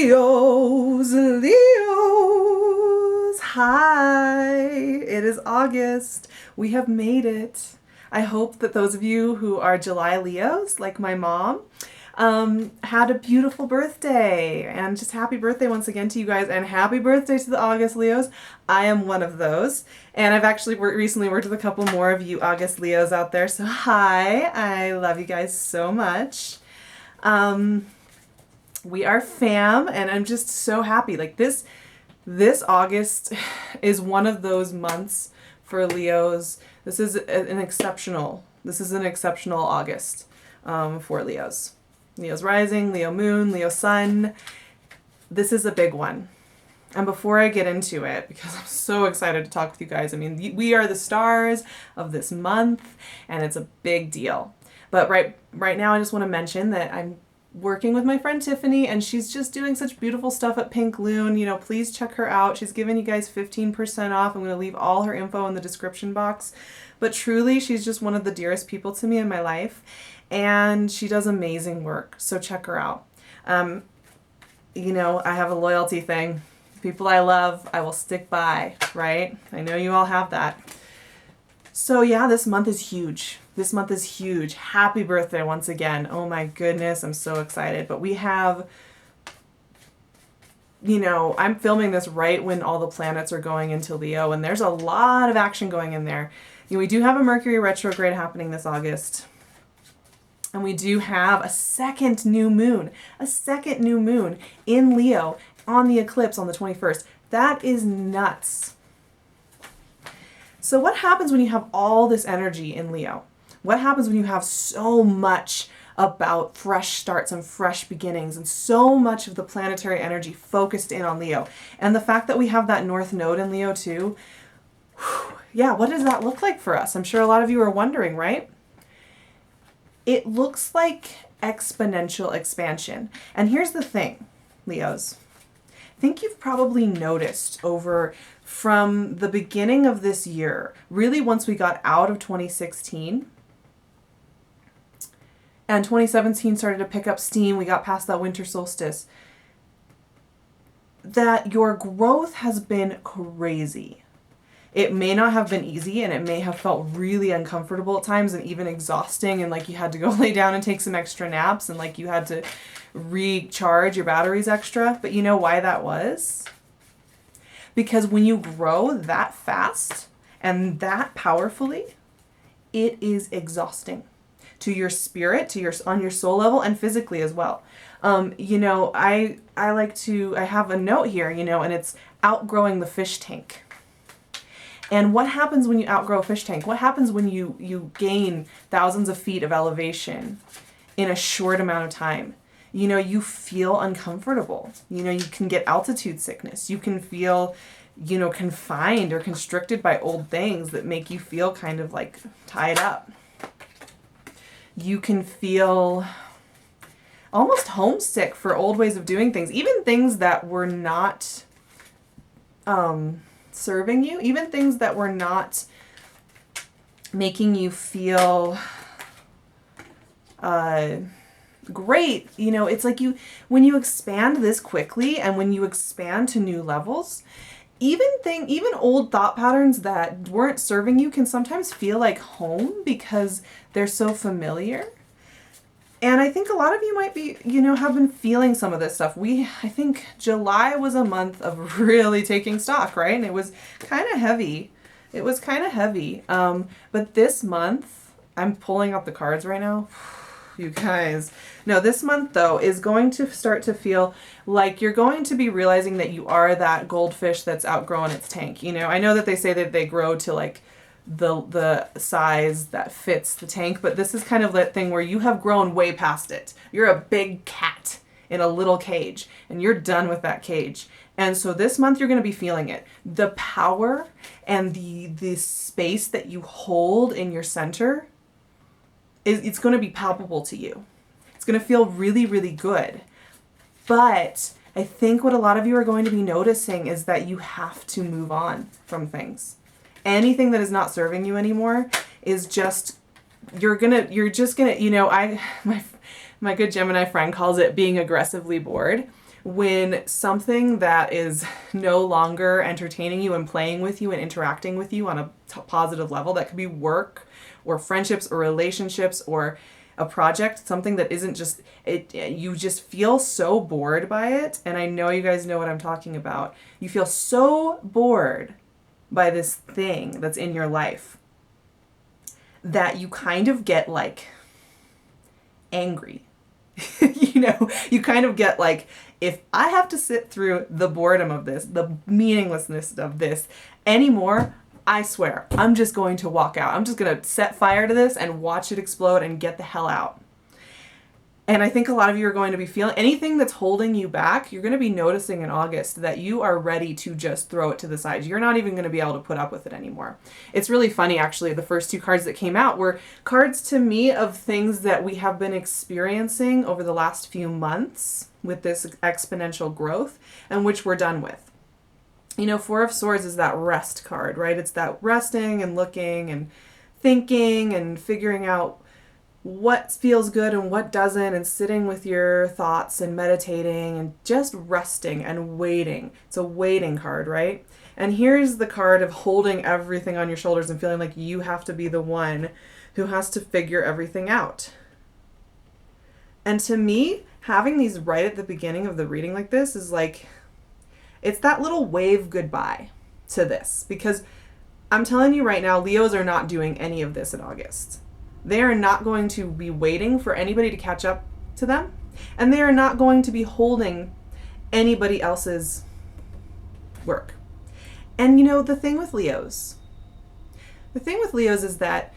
Leos, Leos, hi, it is August. We have made it. I hope that those of you who are July Leos, like my mom, had a beautiful birthday, and just happy birthday once again to you guys, and happy birthday to the August Leos. I am one of those, and I've actually recently worked with a couple more of you August Leos out there, so hi, I love you guys so much. We are fam, and I'm just so happy. Like this August is one of those months for Leos. This is an exceptional August for Leos. Leo's rising, Leo moon, Leo sun. This is a big one. And before I get into it, because I'm so excited to talk with you guys, I mean, we are the stars of this month, and it's a big deal. But right now, I just want to mention that I'm working with my friend Tiffany, and she's just doing such beautiful stuff at Pink Loon. You know, please check her out. She's giving you guys 15% off. I'm going to leave all her info in the description box. But truly, she's just one of the dearest people to me in my life, and she does amazing work. So check her out. You know, I have a loyalty thing. People I love, I will stick by, right? I know you all have that. So yeah, this month is huge. This month is huge. Happy birthday once again. Oh my goodness, I'm so excited. But we have, you know, I'm filming this right when all the planets are going into Leo, and there's a lot of action going in there. You know, we do have a Mercury retrograde happening this August. And we do have a second new moon in Leo on the eclipse on the 21st. That is nuts. So what happens when you have all this energy in Leo? What happens when you have so much about fresh starts and fresh beginnings and so much of the planetary energy focused in on Leo? And the fact that we have that North Node in Leo too, yeah, what does that look like for us? I'm sure a lot of you are wondering, right? It looks like exponential expansion. And here's the thing, Leos. I think you've probably noticed from the beginning of this year, really once we got out of 2016, and 2017 started to pick up steam, we got past that winter solstice, that your growth has been crazy. It may not have been easy, and it may have felt really uncomfortable at times and even exhausting, and like you had to go lay down and take some extra naps, and like you had to recharge your batteries extra. But you know why that was? Because when you grow that fast and that powerfully, it is exhausting to your spirit, on your soul level, and physically as well. You know, I have a note here, you know, and it's outgrowing the fish tank. And what happens when you outgrow a fish tank? What happens when you gain thousands of feet of elevation in a short amount of time? You know, you feel uncomfortable. You know, you can get altitude sickness. You can feel, you know, confined or constricted by old things that make you feel kind of like tied up. You can feel almost homesick for old ways of doing things, even things that were not serving you, even things that were not making you feel great. You know, it's like when you expand this quickly and when you expand to new levels, even old thought patterns that weren't serving you can sometimes feel like home because they're so familiar. And I think a lot of you might be, you know, have been feeling some of this stuff. I think July was a month of really taking stock, right? And it was kind of heavy. But this month, I'm pulling up the cards right now. You guys. No, this month though is going to start to feel like you're going to be realizing that you are that goldfish that's outgrown its tank. You know, I know that they say that they grow to like the size that fits the tank, but this is kind of that thing where you have grown way past it. You're a big cat in a little cage, and you're done with that cage. And so this month you're going to be feeling it. The power and the space that you hold in your center it's going to be palpable to you. It's going to feel really, really good. But I think what a lot of you are going to be noticing is that you have to move on from things. Anything that is not serving you anymore is just, you're just gonna, you know, my good Gemini friend calls it being aggressively bored. when something that is no longer entertaining you and playing with you and interacting with you on a positive level, that could be work or friendships or relationships or a project, something that isn't just it, you just feel so bored by it. And I know you guys know what I'm talking about. You feel so bored by this thing that's in your life that you kind of get like angry. You kind of get like, if I have to sit through the boredom of this, the meaninglessness of this anymore, I swear, I'm just going to walk out. I'm just going to set fire to this and watch it explode and get the hell out. And I think a lot of you are going to be feeling anything that's holding you back. You're going to be noticing in August that you are ready to just throw it to the side. You're not even going to be able to put up with it anymore. It's really funny, actually. The first two cards that came out were cards to me of things that we have been experiencing over the last few months with this exponential growth, and which we're done with. Four of Swords is that rest card, right? It's that resting and looking and thinking and figuring out what feels good and what doesn't, and sitting with your thoughts and meditating and just resting and waiting. It's a waiting card, right? And here's the card of holding everything on your shoulders and feeling like you have to be the one who has to figure everything out. And to me, having these right at the beginning of the reading like this is like, it's that little wave goodbye to this. Because I'm telling you right now, Leos are not doing any of this in August. They are not going to be waiting for anybody to catch up to them. And they are not going to be holding anybody else's work. And the thing with Leos is that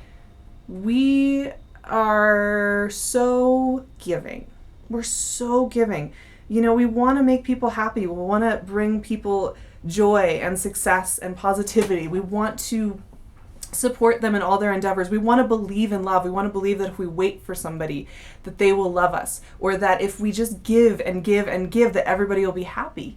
we are so giving. We're so giving. We want to make people happy. We want to bring people joy and success and positivity. We want to support them in all their endeavors. We want to believe in love. We want to believe that if we wait for somebody, that they will love us, or that if we just give and give and give, that everybody will be happy.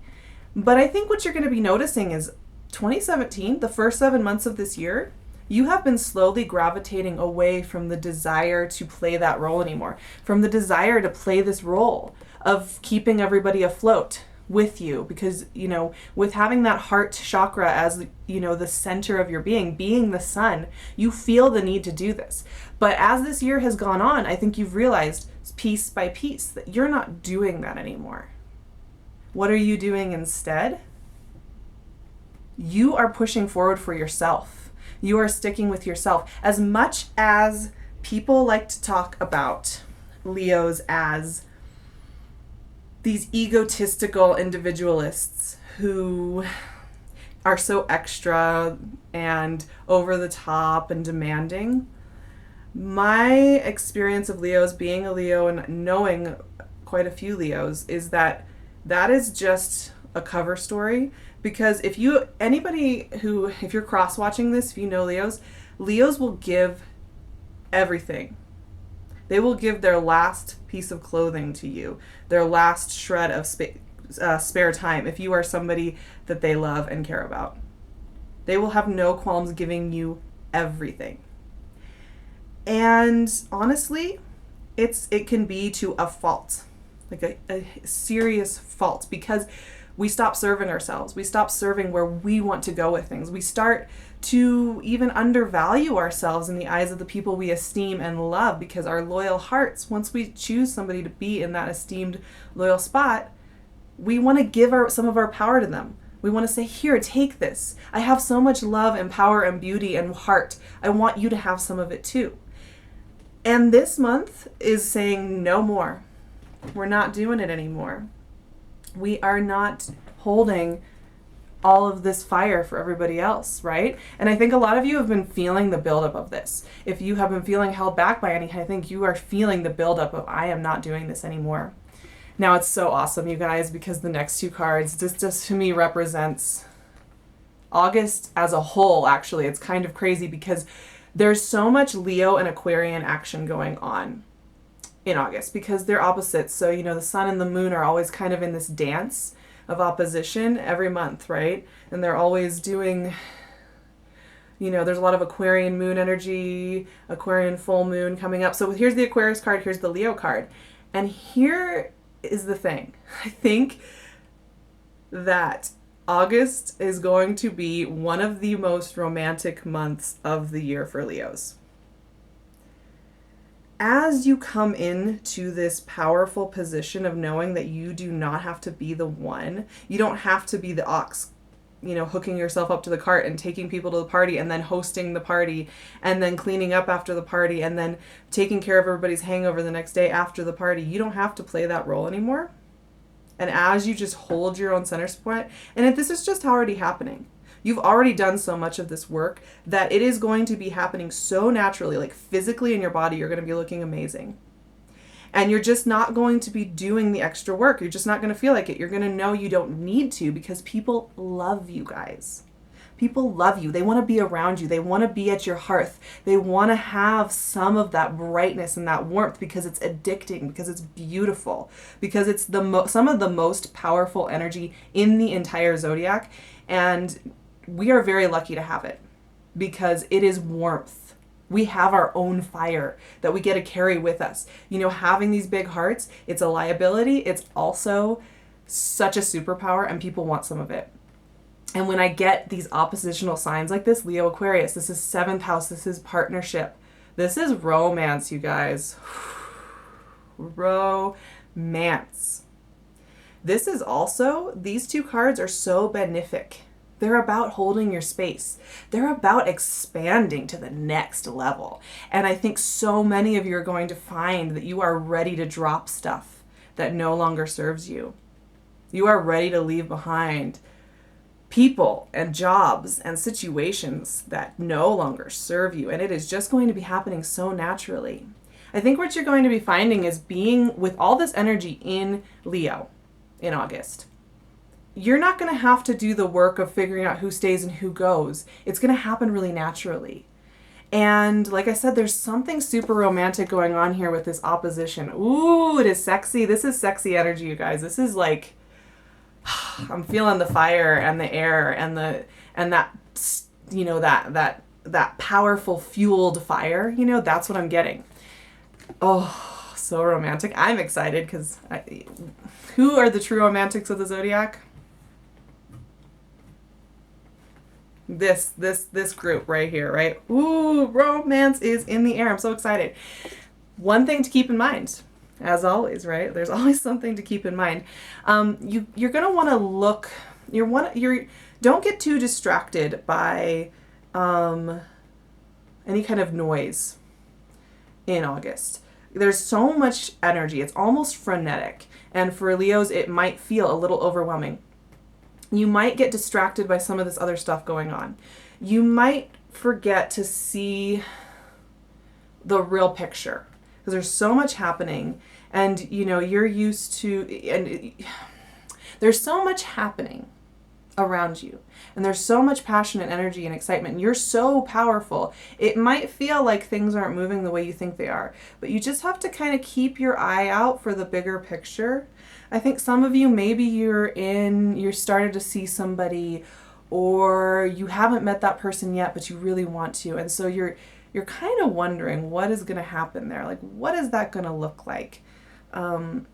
But I think what you're going to be noticing is 2017, the first 7 months of this year, you have been slowly gravitating away from the desire to play that role anymore, from the desire to play this role of keeping everybody afloat with you, because with having that heart chakra as the center of your being the sun, you feel the need to do this. But as this year has gone on, I think you've realized piece by piece that you're not doing that anymore. What are you doing instead? You are pushing forward for yourself. You are sticking with yourself. As much as people like to talk about Leos as these egotistical individualists who are so extra and over the top and demanding, my experience of Leos, being a Leo and knowing quite a few Leos, is that is just a cover story. Because if you're cross-watching this, if you know Leos will give everything. They will give their last piece of clothing to you, their last shred of spare time, if you are somebody that they love and care about. They will have no qualms giving you everything. And honestly, it can be to a fault, like a serious fault, because we stop serving ourselves. We stop serving where we want to go with things. We start to even undervalue ourselves in the eyes of the people we esteem and love, because our loyal hearts, once we choose somebody to be in that esteemed, loyal spot, we want to give some of our power to them. We want to say, here, take this. I have so much love and power and beauty and heart. I want you to have some of it too. And this month is saying no more. We're not doing it anymore. We are not holding all of this fire for everybody else, right? And I think a lot of you have been feeling the buildup of this. If you have been feeling held back by anything, I think you are feeling the buildup of, I am not doing this anymore. Now, it's so awesome, you guys, because the next two cards, this just to me represents August as a whole, actually. It's kind of crazy because there's so much Leo and Aquarian action going on in August because they're opposites. So, the sun and the moon are always kind of in this dance of opposition every month, right? And they're always doing, there's a lot of Aquarian moon energy, Aquarian full moon coming up. So here's the Aquarius card, here's the Leo card. And here is the thing. I think that August is going to be one of the most romantic months of the year for Leos. As you come into this powerful position of knowing that you do not have to be the one, you don't have to be the ox, hooking yourself up to the cart and taking people to the party and then hosting the party and then cleaning up after the party and then taking care of everybody's hangover the next day after the party. You don't have to play that role anymore. And as you just hold your own center point, and this is just already happening. You've already done so much of this work that it is going to be happening so naturally, like physically in your body, you're going to be looking amazing. And you're just not going to be doing the extra work. You're just not going to feel like it. You're going to know you don't need to because people love you guys. People love you. They want to be around you. They want to be at your hearth. They want to have some of that brightness and that warmth because it's addicting, because it's beautiful, because it's some of the most powerful energy in the entire zodiac. And we are very lucky to have it because it is warmth. We have our own fire that we get to carry with us. Having these big hearts, it's a liability. It's also such a superpower and people want some of it. And when I get these oppositional signs like this, Leo, Aquarius, this is 7th house, this is partnership. This is romance, you guys. Romance. This is also, these two cards are so benefic. They're about holding your space. They're about expanding to the next level. And I think so many of you are going to find that you are ready to drop stuff that no longer serves you. You are ready to leave behind people and jobs and situations that no longer serve you. And it is just going to be happening so naturally. I think what you're going to be finding is being with all this energy in Leo in August. You're not going to have to do the work of figuring out who stays and who goes. It's going to happen really naturally. And like I said, there's something super romantic going on here with this opposition. Ooh, it is sexy. This is sexy energy, you guys. This is like, I'm feeling the fire and the air and that, that powerful fueled fire, that's what I'm getting. Oh, so romantic. I'm excited because who are the true romantics of the zodiac? This group right here, right? Ooh, romance is in the air. I'm so excited. One thing to keep in mind, as always, right? There's always something to keep in mind. You're gonna want to look. Don't get too distracted by any kind of noise in August. There's so much energy. It's almost frenetic, and for Leos, it might feel a little overwhelming. You might get distracted by some of this other stuff going on. You might forget to see the real picture because there's so much happening and you're used to, and there's so much happening around you and there's so much passion and energy and excitement and you're so powerful. It might feel like things aren't moving the way you think they are, but you just have to kind of keep your eye out for the bigger picture. I think some of you, maybe you're started to see somebody or you haven't met that person yet, but you really want to. And so you're kind of wondering what is going to happen there. Like, what is that going to look like? And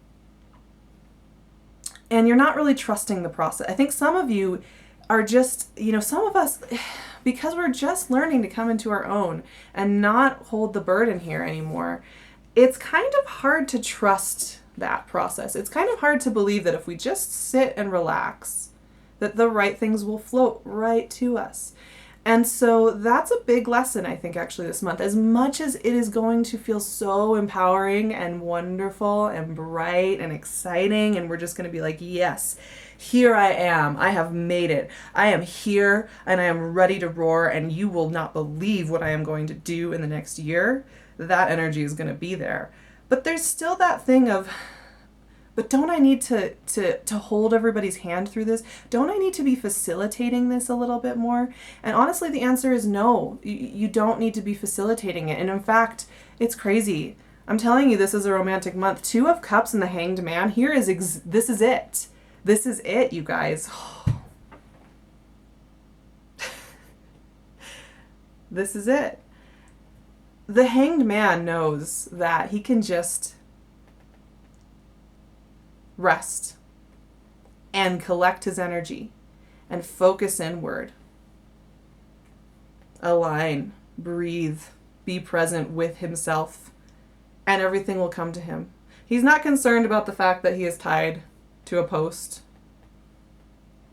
you're not really trusting the process. I think some of you are just, some of us, because we're just learning to come into our own and not hold the burden here anymore, it's kind of hard to trust that process. It's kind of hard to believe that if we just sit and relax, that the right things will float right to us. And so that's a big lesson, I think, actually, this month. As much as it is going to feel so empowering and wonderful and bright and exciting, and we're just going to be like, yes, here I am. I have made it. I am here and I am ready to roar, and you will not believe what I am going to do in the next year. That energy is going to be there. But there's still that thing of, but don't I need to hold everybody's hand through this? Don't I need to be facilitating this a little bit more? And honestly, the answer is no. You don't need to be facilitating it. And in fact, it's crazy. I'm telling you, this is a romantic month. 2 of Cups and the Hanged Man. Here is this is it. This is it, you guys. This is it. The Hanged Man knows that he can just rest and collect his energy and focus inward. Align, breathe, be present with himself, and everything will come to him. He's not concerned about the fact that he is tied to a post,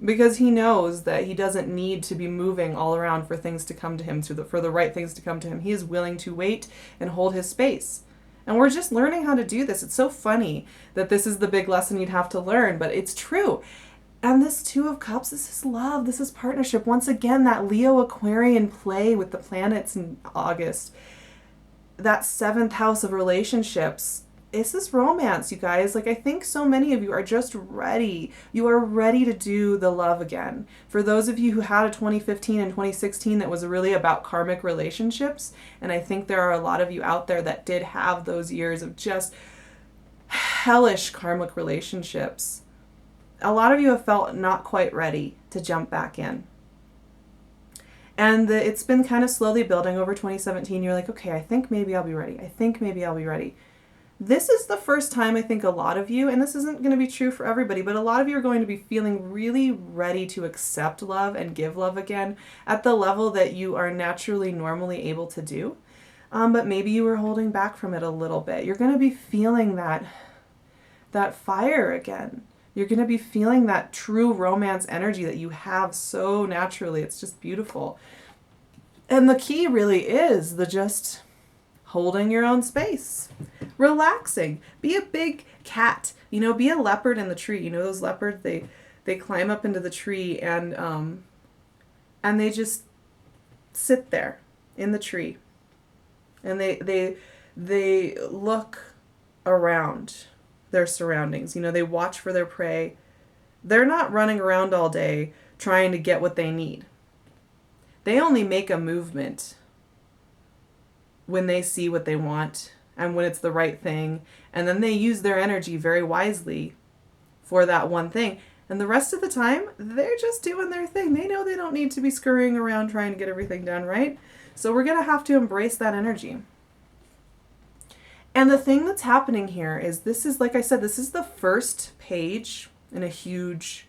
because he knows that he doesn't need to be moving all around for things to come to him, for the right things to come to him. He is willing to wait and hold his space. And we're just learning how to do this. It's so funny that this is the big lesson you'd have to learn, but it's true. And this Two of Cups, this is love, this is partnership. Once again, that Leo Aquarian play with the planets in August, that 7th house of relationships, this is romance, you guys. Like, I think so many of you are just ready. You are ready to do the love again. For those of you who had a 2015 and 2016 that was really about karmic relationships, and I think there are a lot of you out there that did have those years of just hellish karmic relationships, a lot of you have felt not quite ready to jump back in. And it's been kind of slowly building over 2017. You're like, okay, I think maybe I'll be ready. I think maybe I'll be ready. This is the first time I think a lot of you, and this isn't going to be true for everybody, but a lot of you are going to be feeling really ready to accept love and give love again at the level that you are naturally, normally able to do. But maybe you were holding back from it a little bit. You're going to be feeling that fire again. You're going to be feeling that true romance energy that you have so naturally. It's just beautiful. And the key really is the just holding your own space, relaxing. Be a big cat, be a leopard in the tree. Those leopards, they climb up into the tree and they just sit there in the tree, and they look around their surroundings. They watch for their prey. They're not running around all day trying to get what they need. They only make a movement when they see what they want and when it's the right thing. And then they use their energy very wisely for that one thing. And the rest of the time, they're just doing their thing. They know they don't need to be scurrying around trying to get everything done, right? So we're going to have to embrace that energy. And the thing that's happening here is like I said, this is the first page in a huge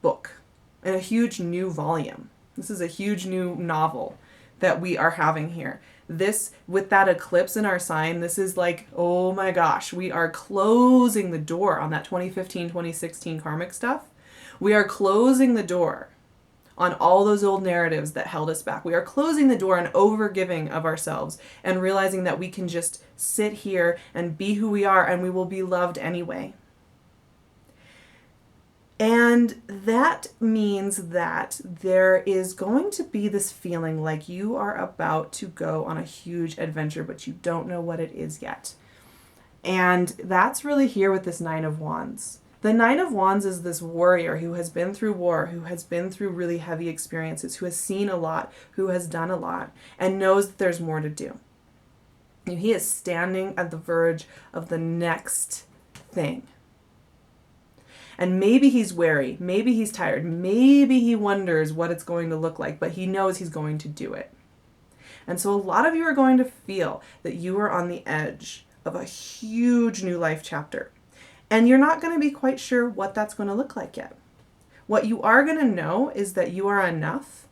book, in a huge new volume. This is a huge new novel that we are having here. This, with that eclipse in our sign, this is like, oh my gosh, we are closing the door on that 2015, 2016 karmic stuff. We are closing the door on all those old narratives that held us back. We are closing the door on overgiving of ourselves and realizing that we can just sit here and be who we are, and we will be loved anyway. And that means that there is going to be this feeling like you are about to go on a huge adventure, but you don't know what it is yet. And that's really here with this Nine of Wands. The Nine of Wands is this warrior who has been through war, who has been through really heavy experiences, who has seen a lot, who has done a lot, and knows that there's more to do. And he is standing at the verge of the next thing. And maybe he's wary, maybe he's tired, maybe he wonders what it's going to look like, but he knows he's going to do it. And so a lot of you are going to feel that you are on the edge of a huge new life chapter. And you're not going to be quite sure what that's going to look like yet. What you are going to know is that you are enough,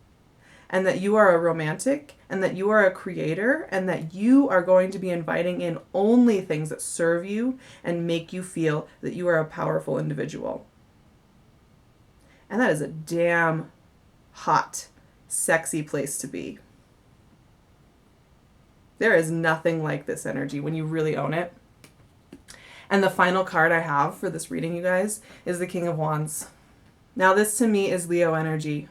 and that you are a romantic, and that you are a creator, and that you are going to be inviting in only things that serve you and make you feel that you are a powerful individual. And that is a damn hot, sexy place to be. There is nothing like this energy when you really own it. And the final card I have for this reading, you guys, is the King of Wands. Now this to me is Leo energy.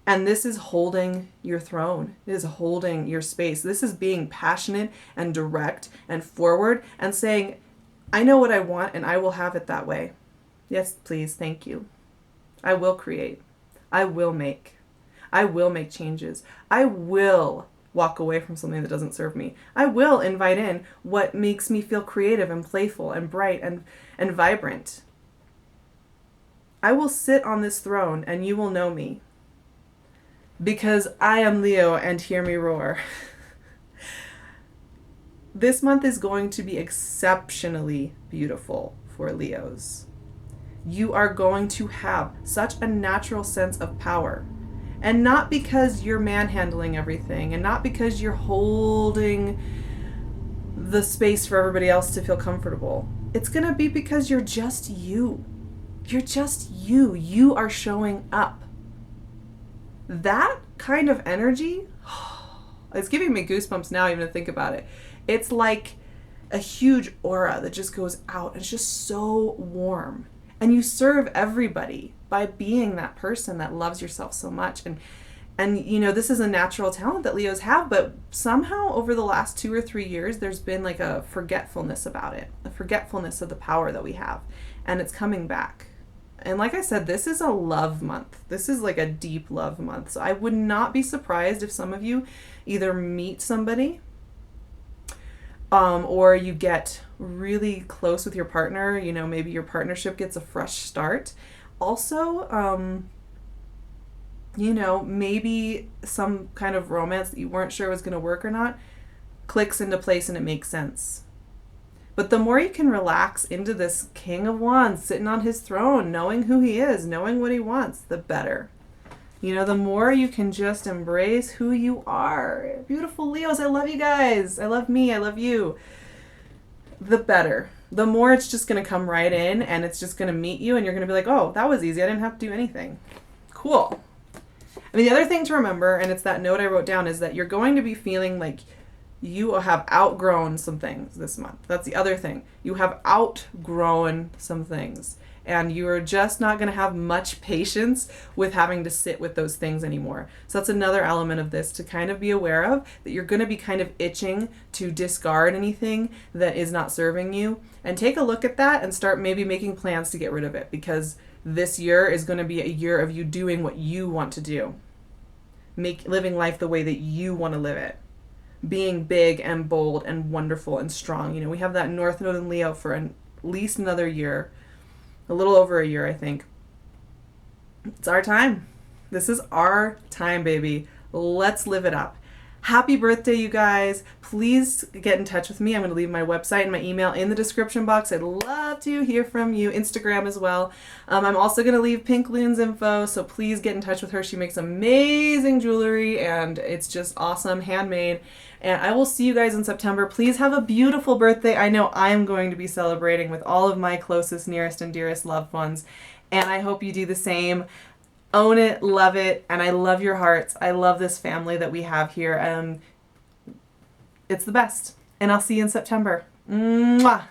And this is holding your throne. It is holding your space. This is being passionate and direct and forward and saying, I know what I want and I will have it that way. Yes, please, thank you. I will create. I will make. I will make changes. I will walk away from something that doesn't serve me. I will invite in what makes me feel creative and playful and bright and vibrant. I will sit on this throne and you will know me. Because I am Leo and hear me roar. This month is going to be exceptionally beautiful for Leos. You are going to have such a natural sense of power. And not because you're manhandling everything, and not because you're holding the space for everybody else to feel comfortable. It's going to be because you're just you. You're just you. You are showing up. That kind of energy, it's giving me goosebumps now even to think about it. It's like a huge aura that just goes out. It's just so warm. And you serve everybody by being that person that loves yourself so much. And you know, this is a natural talent that Leos have, but somehow over the last 2 or 3 years, there's been like a forgetfulness about it, a forgetfulness of the power that we have. And it's coming back. And like I said, this is a love month. This is like a deep love month. So I would not be surprised if some of you either meet somebody or you get really close with your partner. You know, maybe your partnership gets a fresh start. Also, you know, maybe some kind of romance that you weren't sure was going to work or not clicks into place and it makes sense. But the more you can relax into this King of Wands sitting on his throne, knowing who he is, knowing what he wants, the better. You know, the more you can just embrace who you are. Beautiful Leos, I love you guys. I love me. I love you. The better. The more it's just going to come right in and it's just going to meet you and you're going to be like, oh, that was easy. I didn't have to do anything. Cool. I mean, the other thing to remember, and it's that note I wrote down, is that you're going to be feeling like you have outgrown some things this month. That's the other thing. You have outgrown some things. And you are just not going to have much patience with having to sit with those things anymore. So that's another element of this to kind of be aware of, that you're going to be kind of itching to discard anything that is not serving you. And take a look at that and start maybe making plans to get rid of it, because this year is going to be a year of you doing what you want to do. Living life the way that you want to live it. Being big and bold and wonderful and strong. You know, we have that North Node in Leo for at least another year. A little over a year, I think. It's our time. This is our time, baby. Let's live it up. Happy birthday, you guys. Please get in touch with me. I'm going to leave my website and my email in the description box. I'd love to hear from you. Instagram as well. I'm also going to leave Pink LUNE's info, so please get in touch with her. She makes amazing jewelry, and it's just awesome, handmade. And I will see you guys in September. Please have a beautiful birthday. I know I'm going to be celebrating with all of my closest, nearest, and dearest loved ones, and I hope you do the same. Own it, love it, and I love your hearts. I love this family that we have here. It's the best. And I'll see you in September. Mwah!